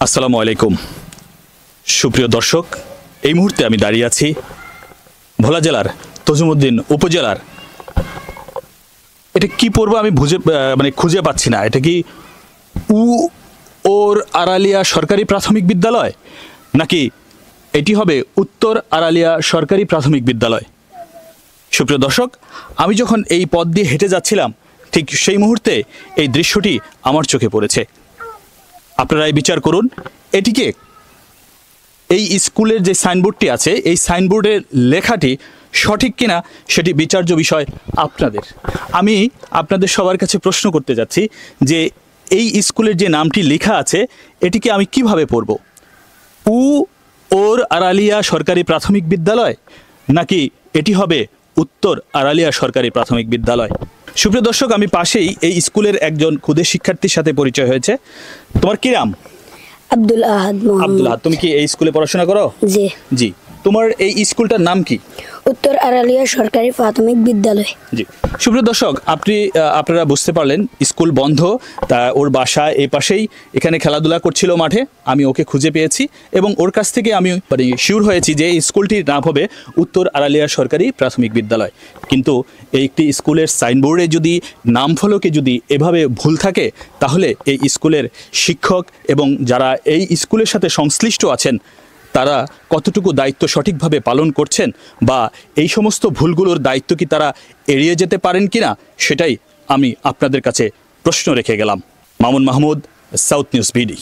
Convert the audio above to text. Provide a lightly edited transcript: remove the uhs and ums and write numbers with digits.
আসসালামু আলাইকুম সুপ্রিয় দর্শক, এই মুহূর্তে আমি দাঁড়িয়ে আছি ভোলা জেলার তজুমউদ্দিন উপজেলার। এটা কি পড়বো আমি খুঁজে পাচ্ছি না। এটা কি ওর আড়ালিয়া সরকারি প্রাথমিক বিদ্যালয়, নাকি এটি হবে উত্তর আড়ালিয়া সরকারি প্রাথমিক বিদ্যালয়? সুপ্রিয় দর্শক, আমি যখন এই পথ দিয়ে হেঁটে যাচ্ছিলাম ঠিক সেই মুহূর্তে এই দৃশ্যটি আমার চোখে পড়েছে। আপনারাই বিচার করুন, এটিকে এই স্কুলের যে সাইনবোর্ডটি আছে এই সাইনবোর্ডের লেখাটি সঠিক কিনা সেটি বিচার্য বিষয় আপনাদের। আমি আপনাদের সবার কাছে প্রশ্ন করতে যাচ্ছি যে এই স্কুলের যে নামটি লেখা আছে এটিকে আমি কিভাবে পড়ব? ওর আড়ালিয়া সরকারি প্রাথমিক বিদ্যালয়, নাকি এটি হবে উত্তর আড়ালিয়া সরকারি প্রাথমিক বিদ্যালয়? সুপ্রিয় দর্শক, আমি পাশেই এই স্কুলের একজন ক্ষুদে শিক্ষার্থীর সাথে পরিচয় হয়েছে। তোমার কি নাম? আব্দুল আহাদ। আব্দুল আহাদ, তুমি কি এই স্কুলে পড়াশোনা করো? জি জি। তোমার এই স্কুলটার নাম কি? উত্তর আড়ালিয়া সরকারি প্রাথমিক বিদ্যালয়। জি। সুপ্রিয় দর্শক, আপনারা বুঝতে পারলেন স্কুল বন্ধ, তা ওর বাসা এই পাশেই, এখানে খেলাধুলা করছিল মাঠে। আমি ওকে খুঁজে পেয়েছি এবং ওর কাছ থেকে আমি শিওর হয়েছি যে এই স্কুলটির নাম হবে উত্তর আড়ালিয়া সরকারি প্রাথমিক বিদ্যালয়। কিন্তু একটি স্কুলের সাইনবোর্ডে যদি নাম ফলকে যদি এভাবে ভুল থাকে, তাহলে এই স্কুলের শিক্ষক এবং যারা এই স্কুলের সাথে সংশ্লিষ্ট আছেন তারা কতটুকু দায়িত্ব সঠিকভাবে পালন করছেন, বা এই সমস্ত ভুলগুলোর দায়িত্ব কি তারা এড়িয়ে যেতে পারেন কিনা, সেটাই আমি আপনাদের কাছে প্রশ্ন রেখে গেলাম। Mamun Mahmud, south news BD.